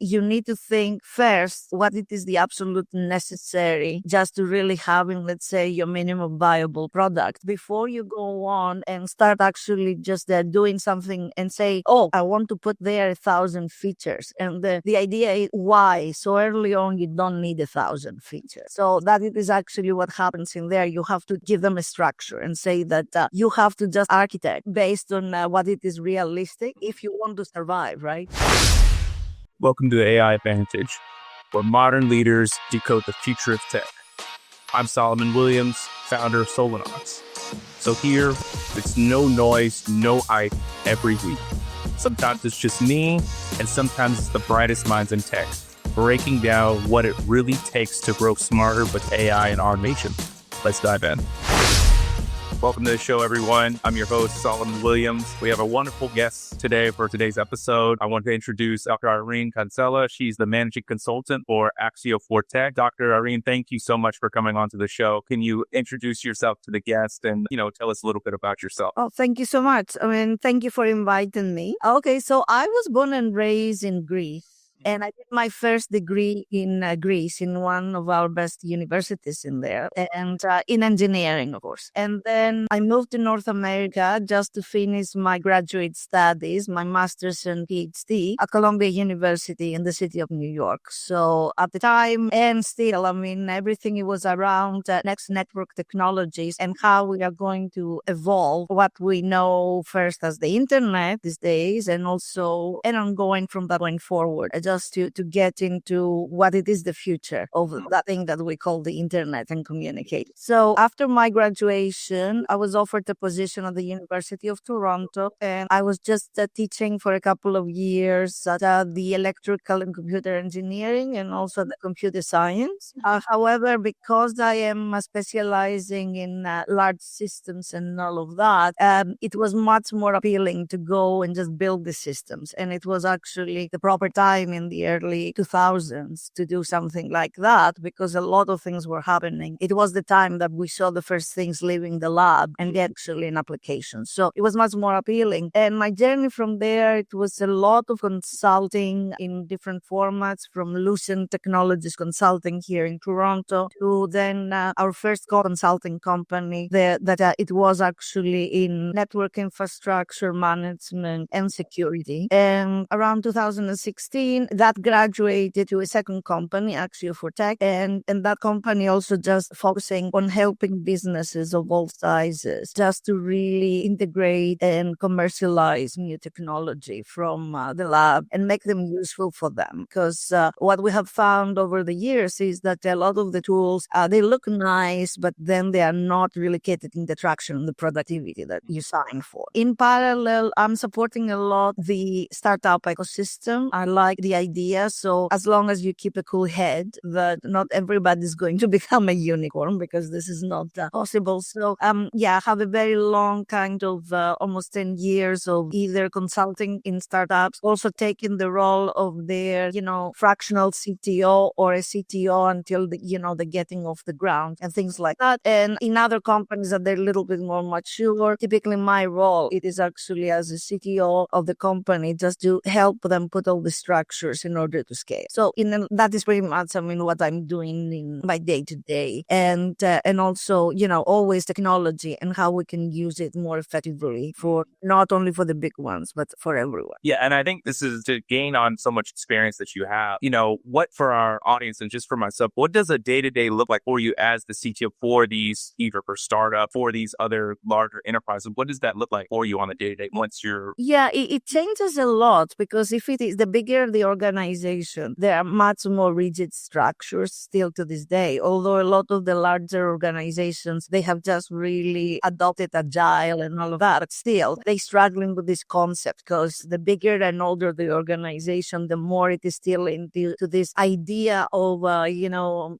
you need to think first what it is the absolute necessary just to really having, let's say, your minimum viable product before you go on and start actually just doing something and say, oh, I want to put there 1,000 features. And the idea is why so early on you don't need 1,000 features. So that it is actually what happens in there. You have to give them a structure and say that you have to just architect based on what it is realistic if you want to survive, right? Welcome to the AI Advantage, where modern leaders decode the future of tech. I'm Solomon Williams, founder of Solanox. So here, it's no noise, no hype every week. Sometimes it's just me, and sometimes it's the brightest minds in tech, breaking down what it really takes to grow smarter with AI and automation. Let's dive in. Welcome to the show, everyone. I'm your host, Solomon Williams. We have a wonderful guest today for today's episode. I want to introduce Dr. Irene Katzela. She's the managing consultant for Axio for Tech. Dr. Irene, thank you so much for coming on to the show. Can you introduce yourself to the guest and, tell us a little bit about yourself? Oh, thank you so much. Thank you for inviting me. Okay, so I was born and raised in Greece. And I did my first degree in Greece, in one of our best universities in there, and in engineering, of course. And then I moved to North America just to finish my graduate studies, my master's and PhD at Columbia University in the city of New York. So at the time, and still, everything it was around next network technologies and how we are going to evolve what we know first as the internet these days, and also and ongoing from that point forward. Just to get into what it is the future of that thing that we call the internet and communicate. So after my graduation, I was offered a position at the University of Toronto, and I was just teaching for a couple of years at the electrical and computer engineering and also the computer science. However, because I am specializing in large systems and all of that, it was much more appealing to go and just build the systems. And it was actually the proper time in the early 2000s to do something like that because a lot of things were happening. It was the time that we saw the first things leaving the lab and actually in applications. So it was much more appealing. And my journey from there, it was a lot of consulting in different formats, from Lucent Technologies Consulting here in Toronto to then our first consulting company that it was actually in network infrastructure management and security. And around 2016, that graduated to a second company, Axio for Tech, and that company also just focusing on helping businesses of all sizes just to really integrate and commercialize new technology from the lab and make them useful for them. Because what we have found over the years is that a lot of the tools, they look nice, but then they are not really getting the traction and the productivity that you sign for. In parallel, I'm supporting a lot the startup ecosystem. I like the idea. So as long as you keep a cool head, that not everybody is going to become a unicorn, because this is not possible. So I have a very long kind of almost 10 years of either consulting in startups, also taking the role of their, fractional CTO or a CTO until the getting off the ground and things like that. And in other companies that they're a little bit more mature, typically my role, it is actually as a CTO of the company, just to help them put all the structures in order to scale. So that is pretty much, what I'm doing in my day to day, and also, always technology and how we can use it more effectively for not only for the big ones, but for everyone. Yeah. And I think this is to gain on so much experience that you have, what for our audience and just for myself, what does a day-to-day look like for you as the CTO for these, either for startup, for these other larger enterprises? What does that look like for you on a day-to-day once you're... Yeah, it changes a lot, because if it is the bigger the organization, there are much more rigid structures still to this day. Although a lot of the larger organizations, they have just really adopted agile and all of that. But still, they're struggling with this concept, because the bigger and older the organization, the more it is still into this idea of,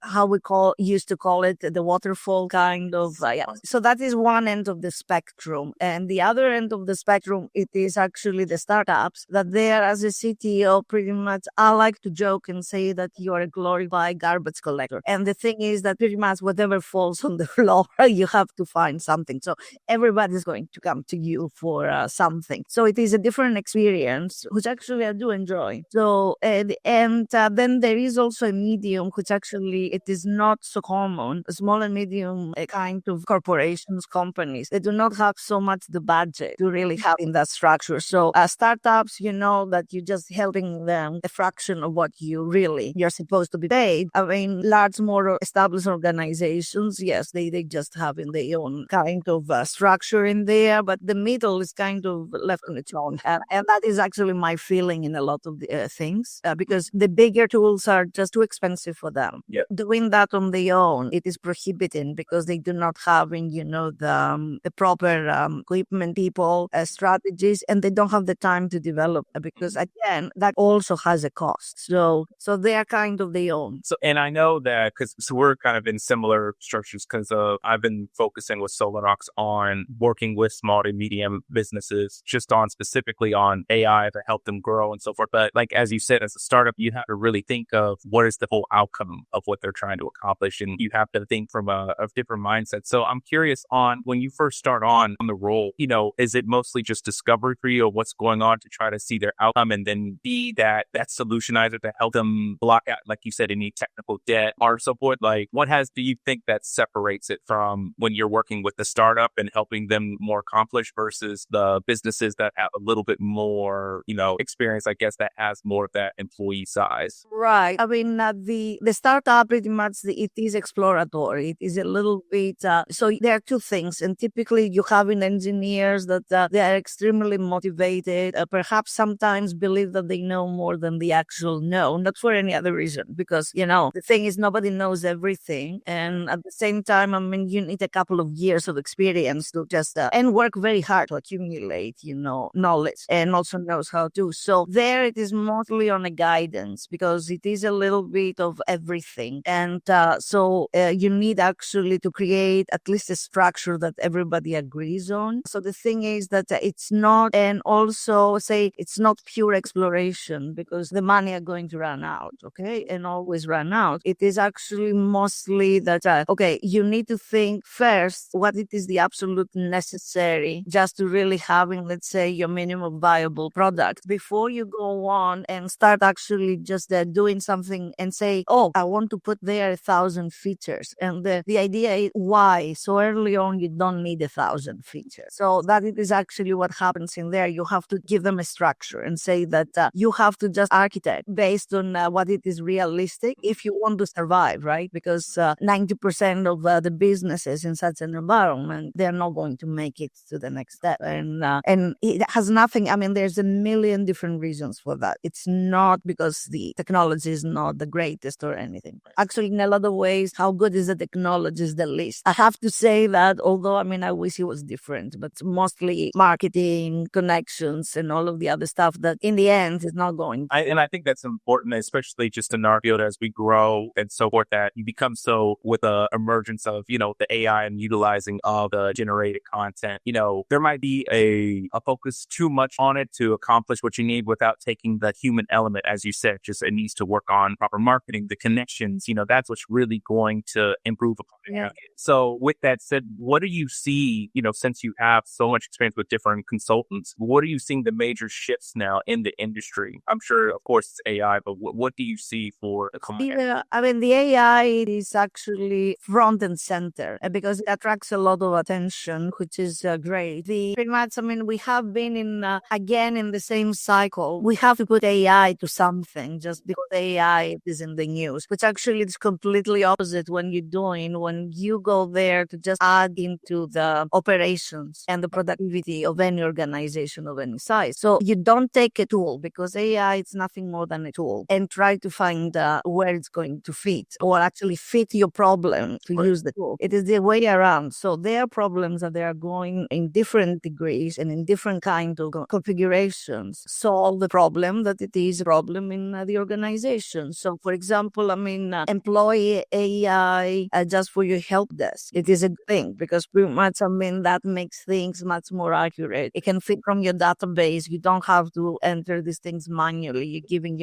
how we used to call it the waterfall kind of. So that is one end of the spectrum. And the other end of the spectrum, it is actually the startups that there as a CTO pretty much, I like to joke and say that you're a glorified garbage collector. And the thing is that pretty much whatever falls on the floor, you have to find something. So everybody's going to come to you for something. So it is a different experience, which actually I do enjoy. So, then there is also a medium, which actually it is not so common. Small and medium kind of corporations, companies, they do not have so much the budget to really have in that structure. So startups, you know, that you're just helping them a fraction of what you're supposed to be paid. I mean, large, more established organizations, yes, they just have in their own kind of structure in there, but the middle is kind of left on its own. And that is actually my feeling in a lot of the things, because the bigger tools are just too expensive for them. Yep. Doing that on their own, it is prohibiting because they do not have, the proper equipment, people, strategies, and they don't have the time to develop because again, that also has a cost. So they are kind of their own. So, and I know that because we're kind of in similar structures because I've been focusing with Solanox on working with small to medium businesses, just on specifically on AI to help them grow and so forth. But like, as you said, as a startup, you have to really think of what is the whole outcome of what they're trying to accomplish. And you have to think from a different mindset. So I'm curious on when you first start on the role, is it mostly just discovery for you of what's going on to try to see their outcome and then be that solutionizer to help them block out, like you said, any technical debt or so forth? Like, do you think that separates it from when you're working with the startup and helping them more accomplish versus the businesses that have a little bit more, experience, I guess, that has more of that employee size? Right. I mean, the startup pretty much it is exploratory. It is a little bit. So there are two things, and typically you have in engineers that they are extremely motivated. Perhaps sometimes believe that they know more than the actual know, not for any other reason, because the thing is nobody knows everything, and at the same time, I mean, you need a couple of years of experience to just and work very hard to accumulate, knowledge, and also knows how to. So there, it is mostly on a guidance because it is a little bit of everything, and so you need actually to create at least a structure that everybody agrees on. So the thing is that it's not, and also say it's not pure exploration because the money are going to run out, okay, and always run out. It is actually mostly that, okay, you need to think first what it is the absolute necessary just to really having, let's say, your minimum viable product before you go on and start actually just doing something and say, oh, I want to put there 1,000 features. And the idea is why? So early on, you don't need 1,000 features. So that it is actually what happens in there. You have to give them a structure and say that you have to just architect based on what it is realistic if you want to survive, right? Because 90% of the businesses in such an environment, they're not going to make it to the next step. And it has nothing, I mean, there's a million different reasons for that. It's not because the technology is not the greatest or anything. Actually, in a lot of ways, how good is the technology is the least. I have to say that, although, I mean, I wish it was different, but mostly marketing, connections, and all of the other stuff that in the end is not going. I think that's important, especially just in our field as we grow and so forth, that you become so with the emergence of, the AI and utilizing of the generated content, there might be a focus too much on it to accomplish what you need without taking the human element, as you said, just it needs to work on proper marketing, the connections, that's what's really going to improve upon it. Yeah. So with that said, what do you see, since you have so much experience with different consultants, what are you seeing the major shifts now in the industry? I'm sure, of course, it's AI, but what do you see for the client? I mean, the AI is actually front and center because it attracts a lot of attention, which is great. Pretty much, I mean, we have been again in the same cycle. We have to put AI to something just because AI is in the news, which actually is completely opposite when you go there to just add into the operations and the productivity of any organization of any size. So you don't take a tool because AI is nothing more than a tool and try to find where it's going to fit or actually fit your problem to use the tool. It is the way around. So there are problems that they are going in different degrees and in different kind of configurations. Solve the problem that it is a problem in the organization. So for example, I mean, employ AI just for your help desk. It is a thing because pretty much, I mean, that makes things much more accurate. It can fit from your database. You don't have to enter these things manually. manually giving,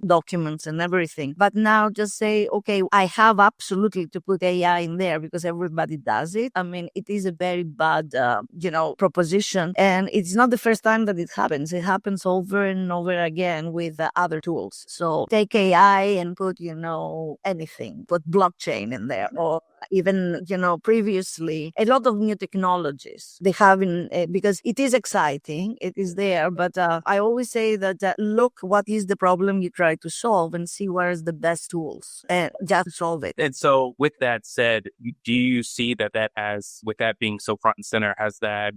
documents and everything. But now just say, okay, I have absolutely to put AI in there because everybody does it. I mean, it is a very bad, proposition. And it's not the first time that it happens. It happens over and over again with other tools. So take AI and put, anything, put blockchain in there, or even, previously, a lot of new technologies they have because it is exciting, it is there. But I always say that look, what is the problem you try to solve and see where is the best tools and just solve it. And so with that said, do you see that has, with that being so front and center, how's that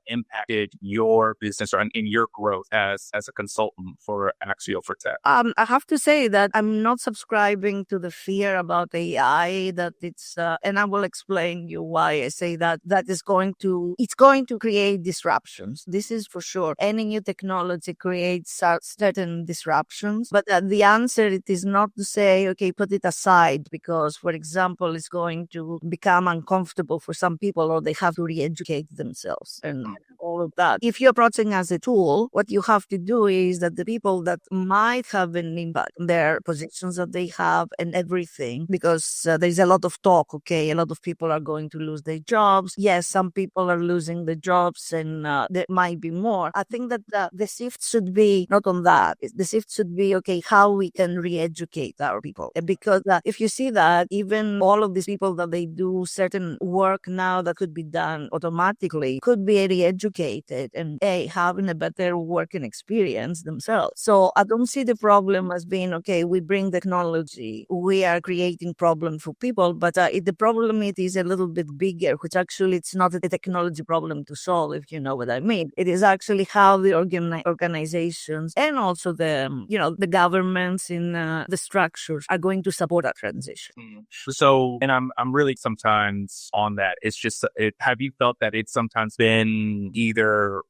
impacted your business or in your growth as a consultant for Axio for Tech? I have to say that I'm not subscribing to the fear about AI that it's, and I will explain you why I say that it's going to create disruptions. This is for sure. Any new technology creates certain disruptions, but the answer, it is not to say, okay, put it aside because, for example, it's going to become uncomfortable for some people or they have to re-educate themselves and all of that. If you're approaching as a tool, what you have to do is that the people that might have an impact, their positions that they have and everything, because there's a lot of talk, okay, a lot of people are going to lose their jobs. Yes, some people are losing the jobs and there might be more. I think that the shift should be not on that. The shift should be, okay, how we can re-educate our people. Because if you see that even all of these people that they do certain work now that could be done automatically could be re-educated and having a better working experience themselves. So I don't see the problem as being, okay, we bring technology, we are creating problems for people, but the problem it is a little bit bigger, which actually it's not a technology problem to solve, if you know what I mean. It is actually how the organizations and also the governments in the structures are going to support that transition. So, and I'm really sometimes on that. It's just, have you felt that it's sometimes been either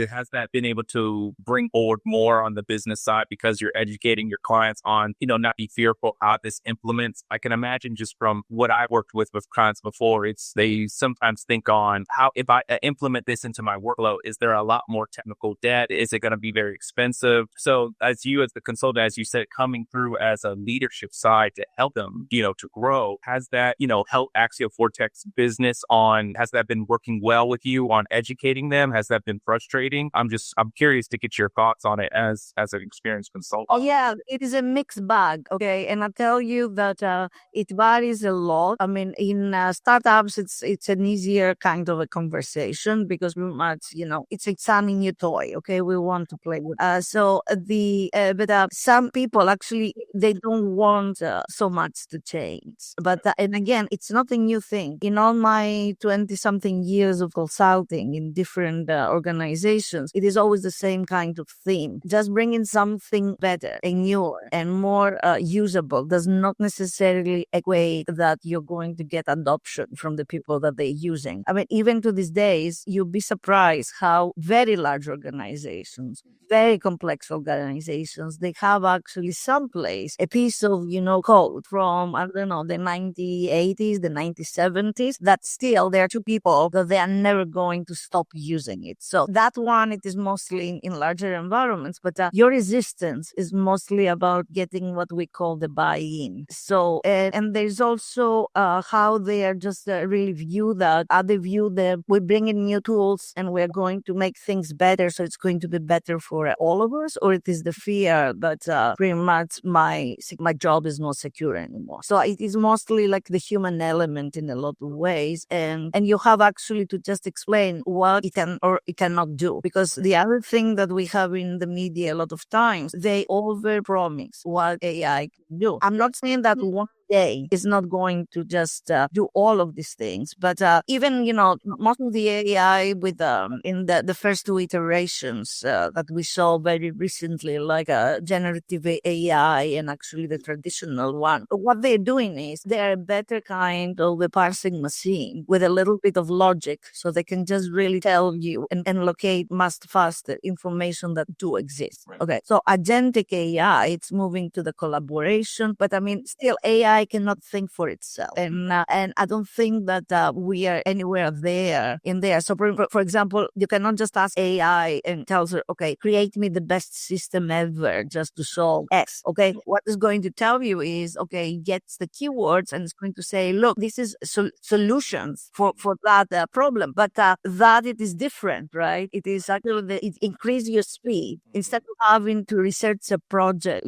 has that been able to bring forward more on the business side because you're educating your clients on, not be fearful how this implements? I can imagine just from what I've worked with clients before, they sometimes think on how, if I implement this into my workflow, is there a lot more technical debt? Is it going to be very expensive? So as the consultant, as you said, coming through as a leadership side to help them, to grow, has that, helped Axio Fortech's business has that been working well with you on educating them? Has that been frustrating? I'm curious to get your thoughts on it as an experienced consultant. Oh, yeah, it is a mixed bag. Okay. And I tell you that it varies a lot. I mean, in startups, it's an easier kind of a conversation because pretty much, it's a shiny new toy. Okay. We want to play with. But some people actually, they don't want so much to change. But, and again, it's not a new thing. In all my 20 something years of consulting in different organizations, it is always the same kind of theme. Just bringing something better and newer and more usable does not necessarily equate that you're going to get adoption from the people that they're using. I mean, even to these days, you'll be surprised how very large organizations, very complex organizations, they have actually someplace a piece of, code from, I don't know, the 1980s, the 1970s, that still there are two people that they are never going to stop using it. So that one, it is mostly in larger environments, but your resistance is mostly about getting what we call the buy-in. So, and there's also how they are just really view that. Are they view that we bring in new tools and we're going to make things better, so it's going to be better for all of us, or it is the fear that pretty much my job is not secure anymore. So it is mostly like the human element in a lot of ways, and you have actually to just explain what it can or it cannot do. Because the other thing that we have in the media a lot of times, they overpromise what AI can do. I'm not saying that one day is not going to just do all of these things, but even most of the AI with in the first two iterations that we saw very recently, like generative AI and actually the traditional one, what they're doing is they're a better kind of a parsing machine with a little bit of logic, so they can just really tell you and locate much faster information that do exist. Right. Okay, so agentic AI, it's moving to the collaboration, but I mean, still AI AI cannot think for itself. And I don't think that we are anywhere there in there. So for example, you cannot just ask AI and tells her, okay, create me the best system ever just to solve X. Okay. What it's going to tell you is, okay, gets the keywords and it's going to say, look, this is solutions for that problem. But that it is different, right? It is actually, it increases your speed. Instead of having to research a project,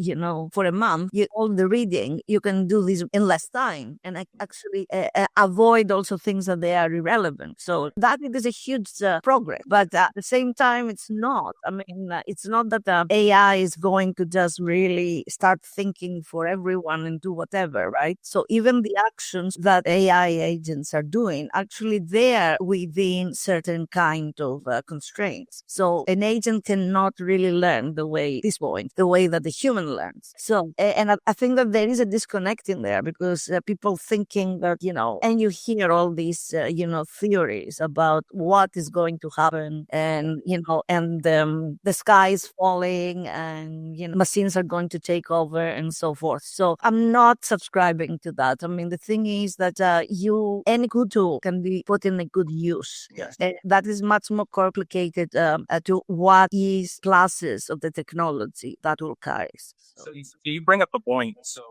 for a month, all the reading, you can do this in less time and actually avoid also things that they are irrelevant. So that it is a huge progress. But at the same time, it's not. I mean, it's not that AI is going to just really start thinking for everyone and do whatever, right? So even the actions that AI agents are doing, actually they are within certain kind of constraints. So an agent cannot really learn the way that the human learns. So, and I think that there is a disconnect in there because people thinking that, and you hear all these, theories about what is going to happen and, and the sky is falling and, machines are going to take over and so forth. So I'm not subscribing to that. I mean, the thing is that any good tool can be put in a good use. Yes. That is much more complicated to what is classes of the technology that will carry. So you bring up a point. So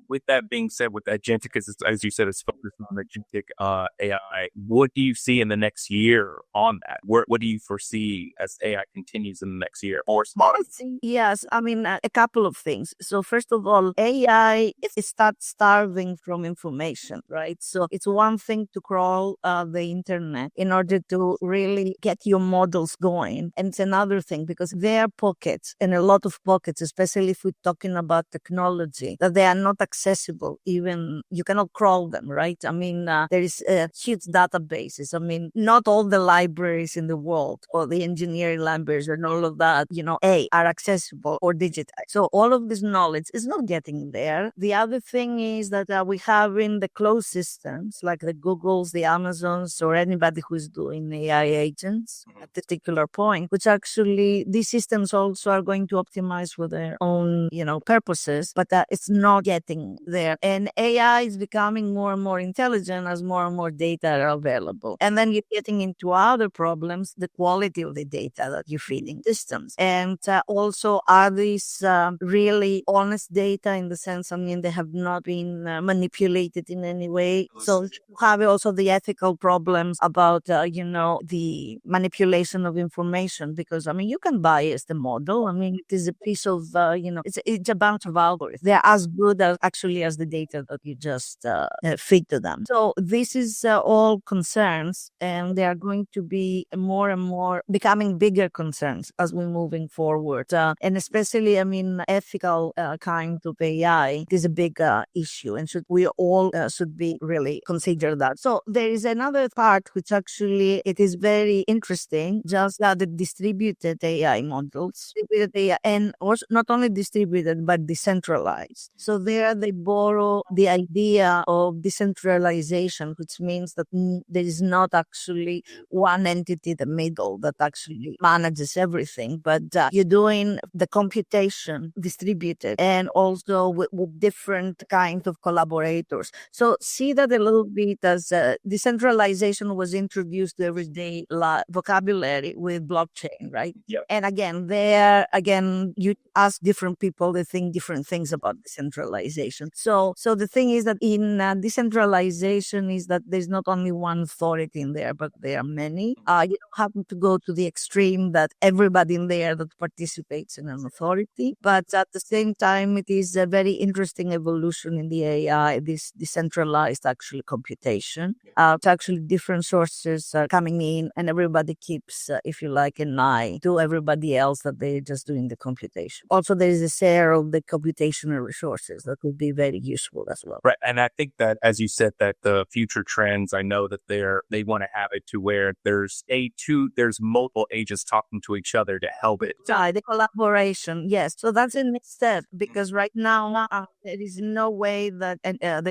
with that being said, with Agentic, as you said, it's focused on Agentic AI. What do you see in the next year on that? What do you foresee as AI continues in the next year? Or yes, I mean, a couple of things. So first of all, AI, it starts starving from information, right? So it's one thing to crawl the internet in order to really get your models going. And it's another thing because there are pockets and a lot of pockets, especially if we're talking about technology, that they are not accessible. Even you cannot crawl them, right? I mean, there is huge databases. I mean, not all the libraries in the world or the engineering libraries and all of that, are accessible or digitized. So all of this knowledge is not getting there. The other thing is that we have in the closed systems like the Googles, the Amazons, or anybody who's doing AI agents at a particular point, which actually these systems also are going to optimize for their own, purposes, but it's not getting there. And AI is becoming more and more intelligent as more and more data are available. And then you're getting into other problems, the quality of the data that you're feeding systems. And also, are these really honest data in the sense, I mean, they have not been manipulated in any way. So you have also the ethical problems about, the manipulation of information, because, I mean, you can bias the model. I mean, it is a piece of, it's a bunch of algorithms. They're as good as the data that you just feed to them. So this is all concerns, and they are going to be more and more becoming bigger concerns as we're moving forward. And especially, I mean, ethical kind of AI is a big issue, and we all should be really consider that. So there is another part which actually it is very interesting, just that the distributed AI models, and also not only distributed but decentralized. So there they borrow the idea of decentralization, which means that there is not actually one entity in the middle that actually manages everything, but you're doing the computation distributed and also with different kinds of collaborators. So see that a little bit as decentralization was introduced to everyday vocabulary with blockchain, right? Yep. And again, you ask different people, they think different things about decentralization. So the thing is that in decentralization is that there's not only one authority in there, but there are many. You don't have to go to the extreme that everybody in there that participates in an authority, but at the same time, it is a very interesting evolution in the AI, this decentralized actually computation. To actually different sources are coming in, and everybody keeps, if you like, an eye to everybody else that they're just doing the computation. Also, there is a share of the computational resources that will be very useful as well. Right. And I think that, as you said, that the future trends, I know that they want to have it to where there's multiple agents talking to each other to help it. The collaboration, yes. So that's the next step, because right now there is no way that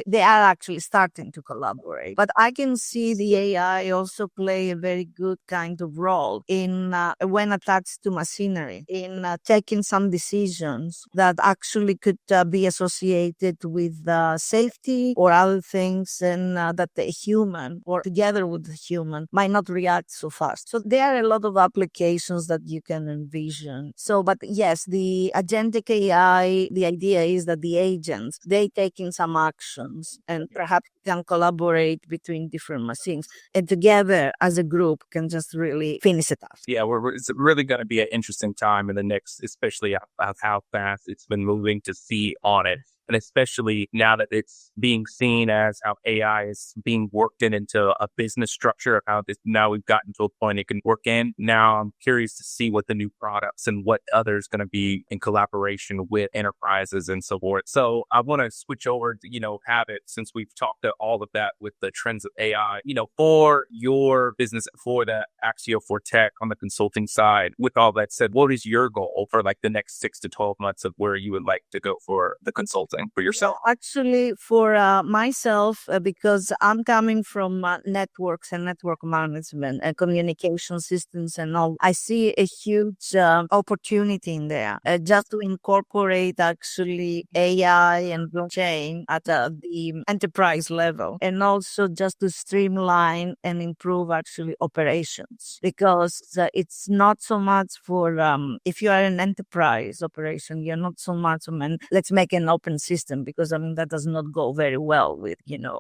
they are actually starting to collaborate. But I can see the AI also play a very good kind of role in when attached to machinery, in taking some decisions that actually could be associated with safety or other things, and that the human or together with the human might not react so fast. So there are a lot of applications that you can envision. So, but yes, the agentic AI, the idea is that the agents, they take in some actions and perhaps can collaborate between different machines, and together as a group can just really finish it off. Yeah, it's really going to be an interesting time in the next, especially how fast it's been moving to see on it. And especially now that it's being seen as how AI is being worked into a business structure of how this, now we've gotten to a point it can work in. Now I'm curious to see what the new products and what others going to be in collaboration with enterprises and so forth. So I want to switch over to, Habit, since we've talked to all of that with the trends of AI, for your business, for the Axio for Tech on the consulting side. With all that said, what is your goal for like the next 6 to 12 months of where you would like to go for the consulting for yourself? Actually, for myself, because I'm coming from networks and network management and communication systems and all, I see a huge opportunity in there just to incorporate actually AI and blockchain at the enterprise level, and also just to streamline and improve actually operations, because it's not so much for if you are an enterprise operation, you're not so much let's make an open system, because that does not go very well with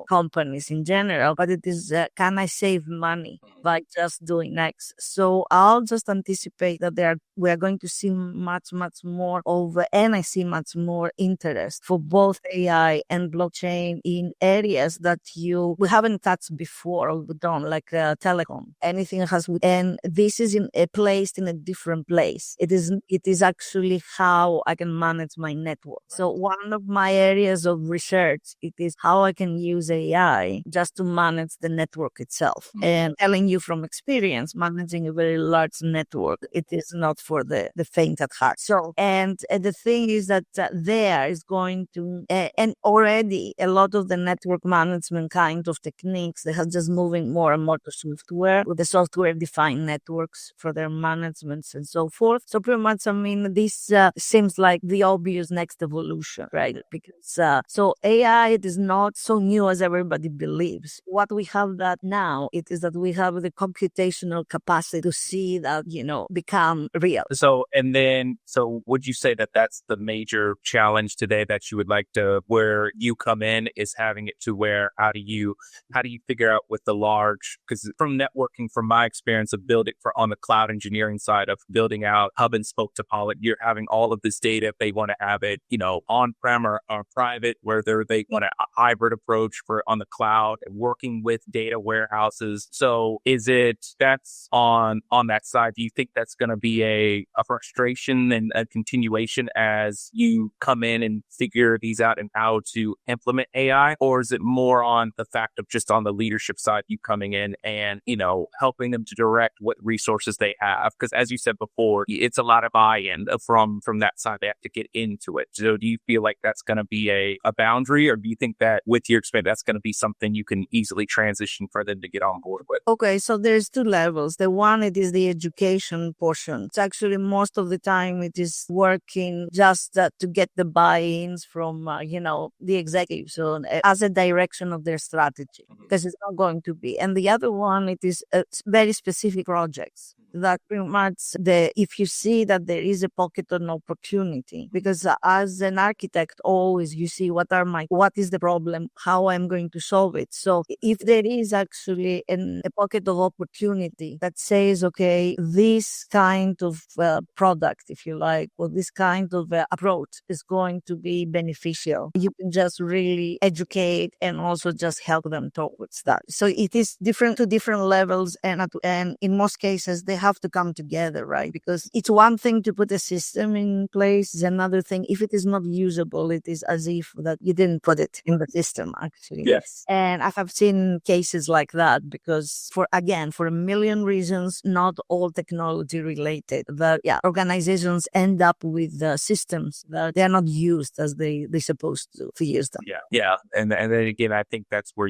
companies in general, but it is can I save money by just doing X? So I'll just anticipate that we are going to see much more of, and I see much more interest for both AI and blockchain in areas that we haven't touched before or done, like telecom. Anything and this is placed in a different place. It is actually how I can manage my network. So one of my areas of research, it is how I can use AI just to manage the network itself. And telling you from experience, managing a very large network, it is not for the faint at heart. So, and the thing is that there is going to, and already a lot of the network management kind of techniques, they have just moving more and more to software, with the software-defined networks for their managements and so forth. So pretty much, this seems like the obvious next evolution, right? Because so AI, it is not so new as everybody believes. What we have that now, it is that we have the computational capacity to see that, become real. So would you say that that's the major challenge today that you would like to, where you come in, is having it to where, how do you figure out with the large, because from networking, from my experience of building on the cloud engineering side of building out hub and spoke topology, you're having all of this data. If they want to have it, on-prem or private, whether they want a hybrid approach for on the cloud, working with data warehouses. So is it, that's on that side, do you think that's going to be a frustration and a continuation as you come in and figure these out and how to implement AI? Or is it more on the fact of just on the leadership side, you coming in and, helping them to direct what resources they have? Because as you said before, it's a lot of buy-in from that side. They have to get into it. So do you feel like that's going to be a boundary, or do you think that with your experience, that's going to be something you can easily transition for them to get on board with? Okay, so there's two levels. The one, it is the education portion. It's actually most of the time it is working just to get the buy-ins from, the executives, so as a direction of their strategy, because it's not going to be. And the other one, it is very specific projects that pretty much if you see that there is a pocket of opportunity, because as an architect, always you see what is the problem, how I'm going to solve it. So if there is actually a pocket of opportunity that says, okay, this kind of product, if you like, or this kind of approach is going to be beneficial, you can just really educate and also just help them towards that. So it is different to different levels, and in most cases they have to come together, right? Because it's one thing to put a system in place, it's another thing if it is not usable, it is as if that you didn't put it in the system, actually. Yes. And I have seen cases like that, because for a million reasons, not all technology related, that organizations end up with systems that they are not used as they're supposed to use them. Yeah. And then again, I think that's where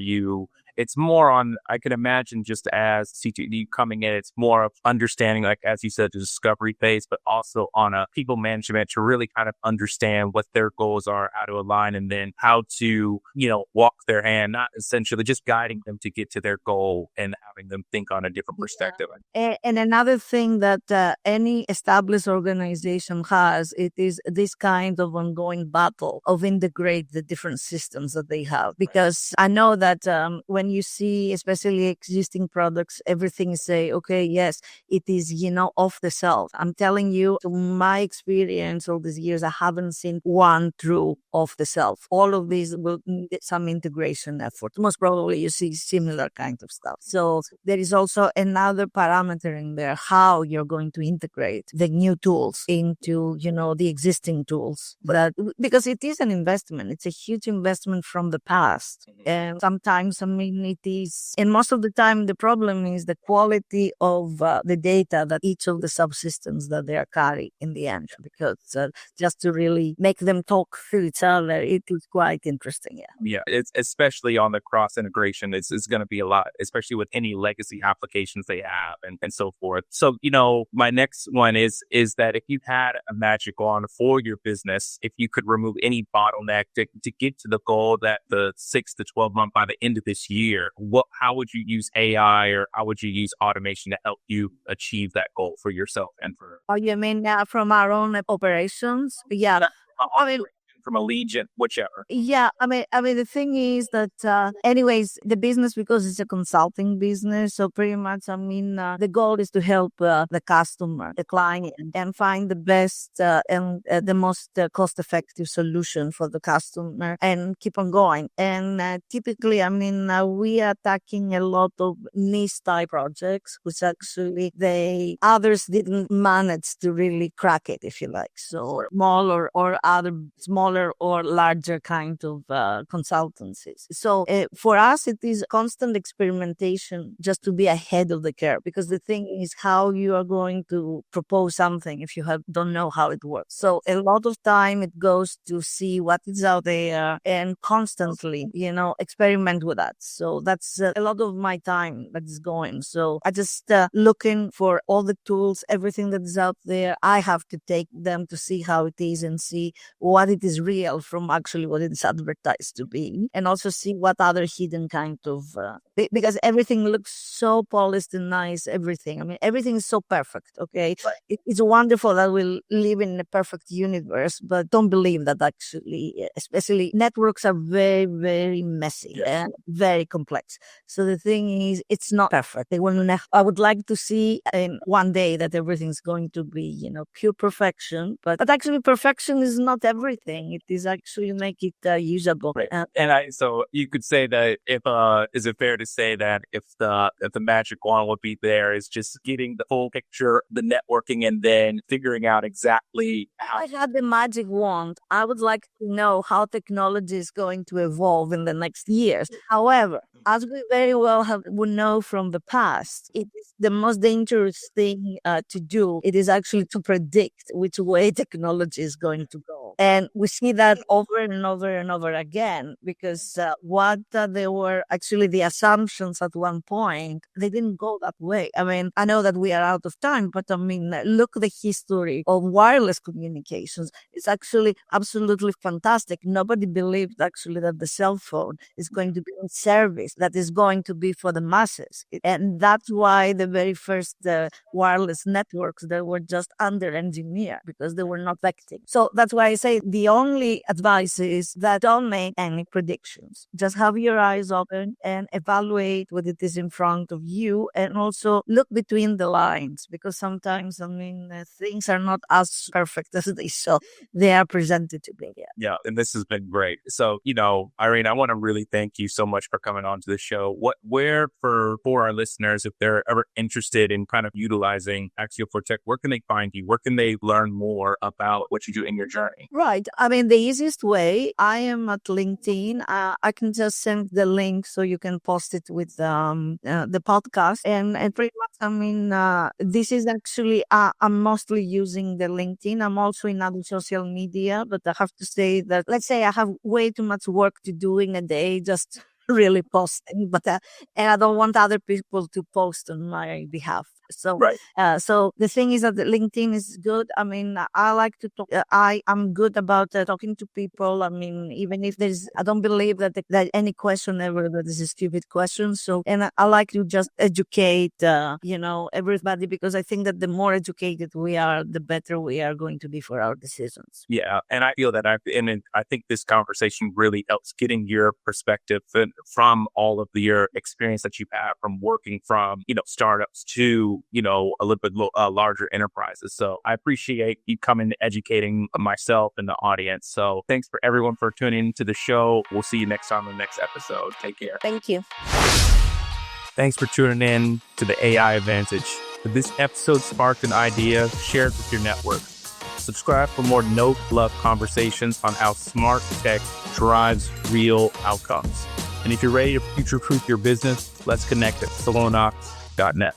It's more on, I can imagine, just as CTD coming in, it's more of understanding, like, as you said, the discovery phase, but also on a people management to really kind of understand what their goals are, how to align, and then how to, walk their hand, not essentially just guiding them to get to their goal and having them think on a different perspective. And another thing that any established organization has, it is this kind of ongoing battle of integrate the different systems that they have. Because I know that when you see, especially existing products, everything is say, okay, yes, it is, off the shelf. I'm telling you, to my experience all these years, I haven't seen one true off the shelf. All of these will need some integration effort. Most probably you see similar kind of stuff. So there is also another parameter in there, how you're going to integrate the new tools into, the existing tools. But because it is an investment, it's a huge investment from the past. And sometimes, it is, and most of the time, the problem is the quality of the data that each of the subsystems that they are carrying in the end, because just to really make them talk through each other, it is quite interesting. Yeah, it's especially on the cross integration. It's going to be a lot, especially with any legacy applications they have and so forth. So, my next one is that if you had a magic wand for your business, if you could remove any bottleneck to get to the goal that the 6 to 12 month by the end of this year, how would you use AI or how would you use automation to help you achieve that goal for yourself and for? Oh, you mean from our own operations? Yeah. I mean, from Allegiant, whichever. Yeah, the thing is that, anyways, the business, because it's a consulting business, so pretty much, the goal is to help the customer, the client, and find the best and the most cost-effective solution for the customer, and keep on going. And typically, we are tackling a lot of niche type projects, which actually others didn't manage to really crack it, if you like. So small or other smaller or larger kind of consultancies. So for us, it is constant experimentation just to be ahead of the curve, because the thing is how you are going to propose something if you don't know how it works. So a lot of time it goes to see what is out there and constantly, experiment with that. So that's a lot of my time that is going. So I just looking for all the tools, everything that is out there. I have to take them to see how it is and see what it is real from actually what it is advertised to be, and also see what other hidden kind of because everything looks so polished and nice. Everything is so perfect. Okay, it's wonderful that we live in a perfect universe, but don't believe that actually, especially networks are very, very messy and very complex. So the thing is, it's not perfect. I would like to see one day that everything's going to be, pure perfection, but actually perfection is not everything. It is actually make it usable. Right. So you could say that is it fair to say that if the magic wand would be there, is just getting the whole picture, the networking, and then figuring out exactly how. If I had the magic wand, I would like to know how technology is going to evolve in the next years. However, as we very well would know from the past, it is the most dangerous thing to do. It is actually to predict which way technology is going to go. And we see that over and over and over again, because what they were actually the assumptions at one point, they didn't go that way. I know that we are out of time, but look the history of wireless communications. It's actually absolutely fantastic. Nobody believed actually that the cell phone is going to be in service, that is going to be for the masses. And that's why the very first wireless networks, they were just under-engineered because they were not effective. So that's why I say the only advice is that don't make any predictions. Just have your eyes open and evaluate what it is in front of you, and also look between the lines, because sometimes, things are not as perfect as they are presented to be. Yeah, and this has been great. So, Irene, I want to really thank you so much for coming on to the show. Where for our listeners, if they're ever interested in kind of utilizing Axio for Tech, where can they find you? Where can they learn more about what you do in your journey? Right. The easiest way, I am at LinkedIn. I can just send the link so you can post it with the podcast. And pretty much, this is actually, I'm mostly using the LinkedIn. I'm also in other social media, but I have to say that, let's say I have way too much work to do in a day, just really posting, but and I don't want other people to post on my behalf. So, Right. so the thing is that the LinkedIn is good. I mean, I like to talk. I am good about talking to people. I mean, even if I don't believe that that any question ever that is a stupid question. So, and I like to just educate, everybody, because I think that the more educated we are, the better we are going to be for our decisions. Yeah, and I feel that I think this conversation really helps getting your perspective from all of your experience that you've had from working from startups to a little bit larger enterprises. So I appreciate you coming, educating myself and the audience. So thanks for everyone for tuning into the show. We'll see you next time on the next episode. Take care. Thank you. Thanks for tuning in to the AI Advantage. If this episode sparked an idea, share it with your network. Subscribe for more no-fluff conversations on how smart tech drives real outcomes. And if you're ready to future-proof your business, let's connect at solonox.net.